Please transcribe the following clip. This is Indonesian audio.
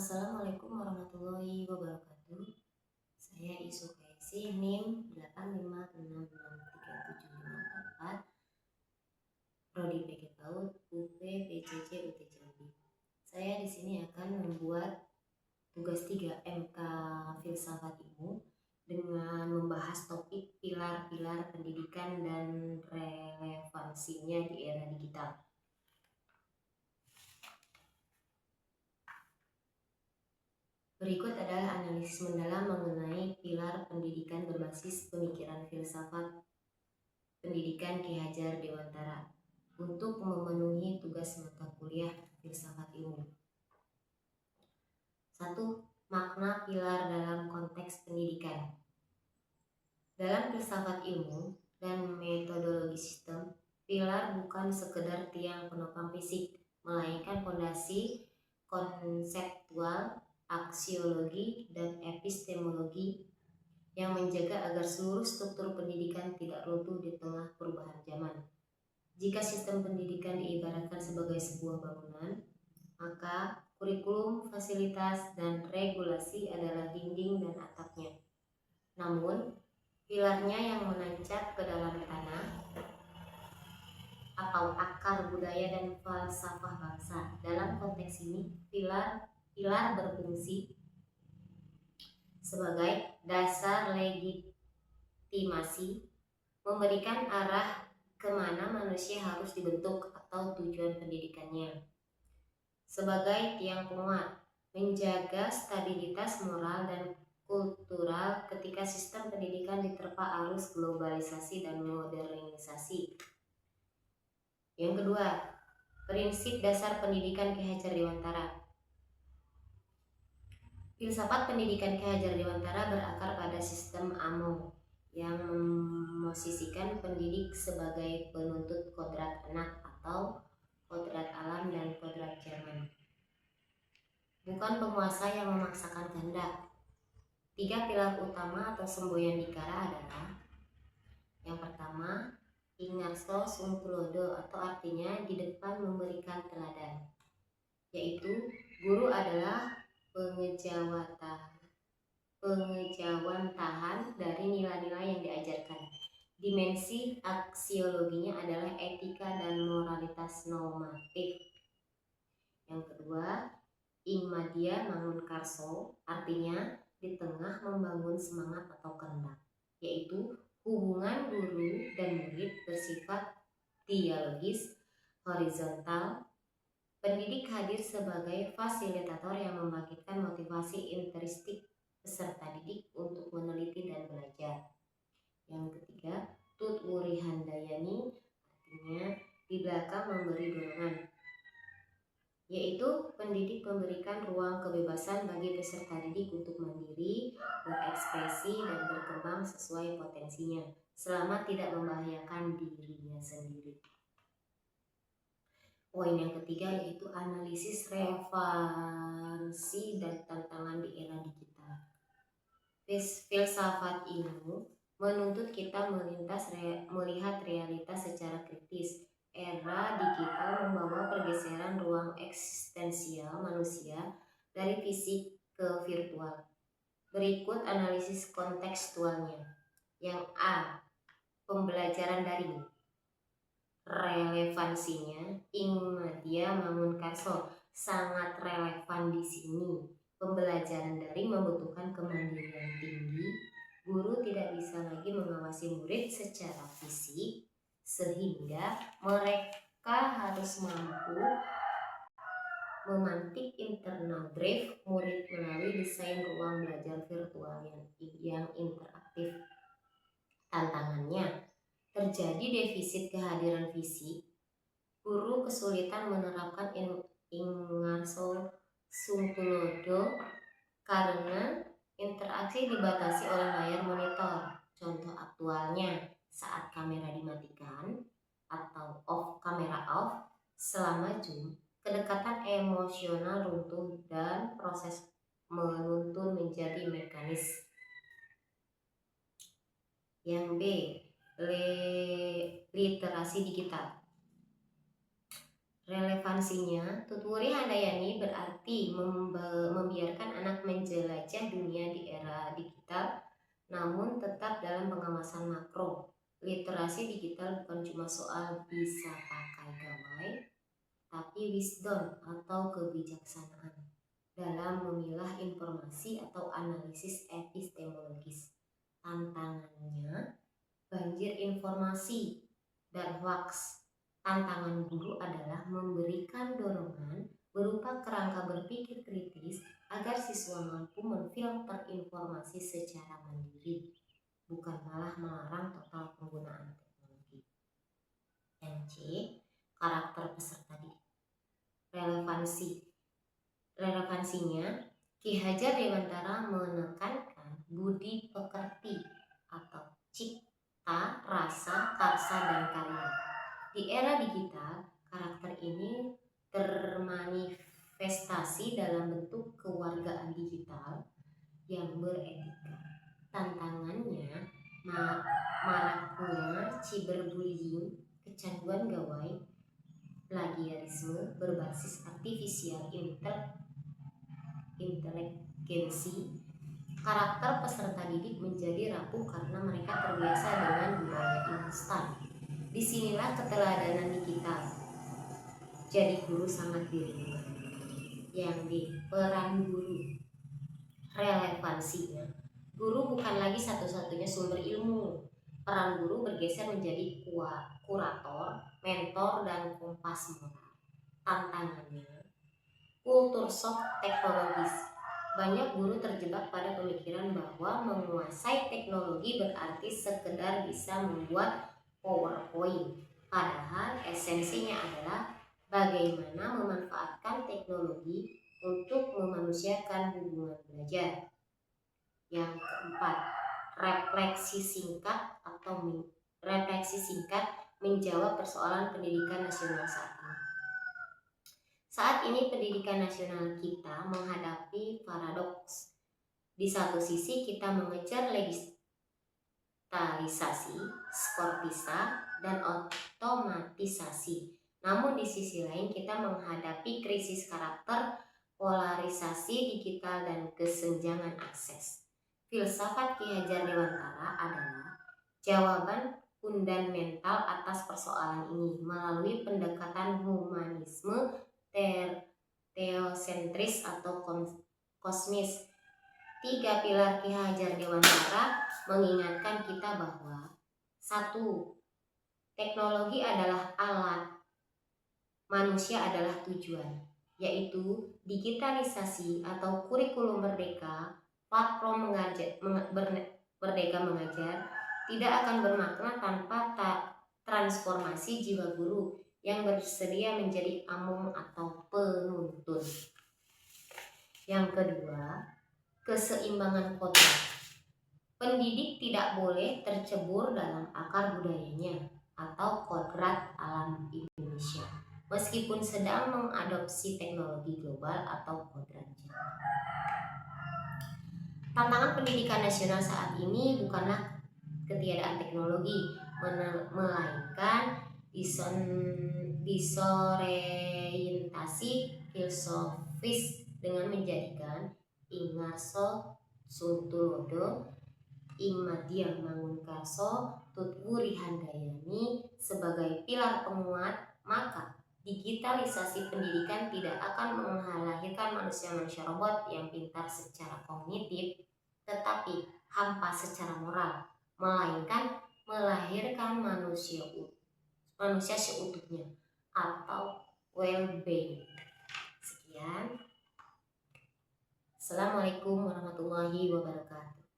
Assalamualaikum warahmatullahi wabarakatuh. Saya Isu Kaisi, NIM 856637544, Prodi PG PAUD, UP PCC UT Jambi. Saya di sini akan membuat tugas 3 MK Filsafat Ilmu dengan membahas topik pilar-pilar pendidikan dan relevansinya di era digital. Berikut adalah analisis mendalam mengenai pilar pendidikan berbasis pemikiran filsafat pendidikan Ki Hajar Dewantara untuk memenuhi tugas mata kuliah filsafat ilmu. 1. Makna pilar dalam konteks pendidikan. Dalam filsafat ilmu dan metodologi sistem, pilar bukan sekedar tiang penopang fisik, melainkan fondasi konseptual, aksiologi, dan epistemologi yang menjaga agar seluruh struktur pendidikan tidak runtuh di tengah perubahan zaman. Jika sistem pendidikan diibaratkan sebagai sebuah bangunan, maka kurikulum, fasilitas, dan regulasi adalah dinding dan atapnya. Namun, pilarnya yang menancap ke dalam tanah atau akar budaya dan falsafah bangsa. Dalam konteks ini, pilar berfungsi sebagai dasar legitimasi, memberikan arah kemana manusia harus dibentuk atau tujuan pendidikannya. Sebagai tiang penguat, menjaga stabilitas moral dan kultural ketika sistem pendidikan diterpa arus globalisasi dan modernisasi. Yang kedua, prinsip dasar pendidikan Ki Hajar Dewantara. Filsafat pendidikan Ki Hajar Dewantara berakar pada sistem AMO yang memosisikan pendidik sebagai penuntut kodrat anak atau kodrat alam dan kodrat zaman, bukan penguasa yang memaksakan kehendak. 3 pilar utama atau semboyan Dikara adalah: yang pertama, Ingarso Sung Tulodo, atau artinya di depan memberikan teladan, yaitu guru adalah pengejawantahan dari nilai-nilai yang diajarkan. Dimensi aksiologinya adalah etika dan moralitas normatif. Yang kedua, Ing Madya Mangun Karso, artinya di tengah membangun semangat atau kehendak, yaitu hubungan guru dan murid bersifat dialogis, horizontal. Pendidik hadir sebagai fasilitator yang membangkitkan motivasi intrinsik peserta didik untuk meneliti dan belajar. Yang ketiga, Tut Wuri Handayani, artinya di belakang memberi dorongan, yaitu pendidik memberikan ruang kebebasan bagi peserta didik untuk mandiri, berekspresi, dan berkembang sesuai potensinya, selama tidak membahayakan dirinya sendiri. Poin yang ketiga yaitu analisis relevansi dan tantangan di era digital. Filsafat ilmu menuntut kita melihat realitas secara kritis. Era digital membawa pergeseran ruang eksistensial manusia dari fisik ke virtual. Berikut analisis kontekstualnya. Yang A, pembelajaran daring. Relevansinya, Ing Madya Mangun Karso sangat relevan di sini. Pembelajaran daring membutuhkan kemandirian tinggi. Guru tidak bisa lagi mengawasi murid secara fisik, sehingga mereka harus mampu memantik internal drive murid melalui desain ruang belajar virtual yang interaktif. Tantangannya, terjadi defisit kehadiran fisik. Guru kesulitan menerapkan Ingarso Sung Tulodo karena interaksi dibatasi oleh layar monitor. Contoh aktualnya, saat kamera dimatikan atau kamera off selama Zoom, kedekatan emosional runtuh dan proses menuntun menjadi mekanis. Yang B, literasi digital. Relevansinya, Tut Wuri Handayani berarti membiarkan pengawasan makro. Literasi digital bukan cuma soal bisa pakai gawai, tapi wisdom atau kebijaksanaan dalam memilah informasi atau analisis epistemologis. Tantangannya banjir informasi dan hoaks. Tantangan guru adalah memberikan dorongan berupa kerangka berpikir kritis agar siswa mampu memfilter informasi secara mandiri, bukan malah melarang total penggunaan teknologi. Yang C, karakter peserta didik. Relevansinya, Ki Hajar Dewantara menekankan budi pekerti atau cipta, rasa, karsa, dan karya. Di era digital, karakter ini termanifestasi dalam bentuk kewargaan digital yang beretika. Tantangannya, maraknya cyberbullying, kecanduan gawai, plagiarisme berbasis artificial inteligensi. Karakter peserta didik menjadi rapuh karena mereka terbiasa dengan budaya instan. Disinilah keteladanan digital jadi guru sangat dirindukan. Yang D, peran guru. Relevansinya, guru bukan lagi satu-satunya sumber ilmu. Peran guru bergeser menjadi kurator, mentor, dan kompas moral. Tantangannya, kultur shock teknologis. Banyak guru terjebak pada pemikiran bahwa menguasai teknologi berarti sekedar bisa membuat PowerPoint. Padahal esensinya adalah bagaimana memanfaatkan teknologi untuk memanusiakan hubungan belajar. Yang keempat, refleksi singkat menjawab persoalan pendidikan nasional saat ini. Saat ini pendidikan nasional kita menghadapi paradoks. Di satu sisi kita mengejar digitalisasi, skor PISA, dan otomatisasi. Namun di sisi lain kita menghadapi krisis karakter, polarisasi digital, dan kesenjangan akses. Filsafat Ki Hajar Dewantara adalah jawaban fundamental atas persoalan ini melalui pendekatan humanisme teosentris atau kosmis. 3 pilar Ki Hajar Dewantara mengingatkan kita bahwa 1. Teknologi adalah alat, manusia adalah tujuan, yaitu digitalisasi atau kurikulum merdeka, platform merdeka mengajar tidak akan bermakna tanpa transformasi jiwa guru yang bersedia menjadi among atau penuntun. Yang kedua, keseimbangan kodrat. Pendidik tidak boleh tercebur dalam akar budayanya atau kodrat alam Indonesia, meskipun sedang mengadopsi teknologi global atau kodrat Jepang. Tantangan pendidikan nasional saat ini bukanlah ketiadaan teknologi, melainkan disorientasi filosofis dengan menjadikan Ingarso Suntulodo, Ing Madya Mangunkarso, Tutwuri Handayani sebagai pilar penguat, maka digitalisasi pendidikan tidak akan melahirkan manusia-manusia robot yang pintar secara kognitif, tetapi hampa secara moral, melainkan melahirkan manusia seutuhnya atau well-being. Sekian. Assalamualaikum warahmatullahi wabarakatuh.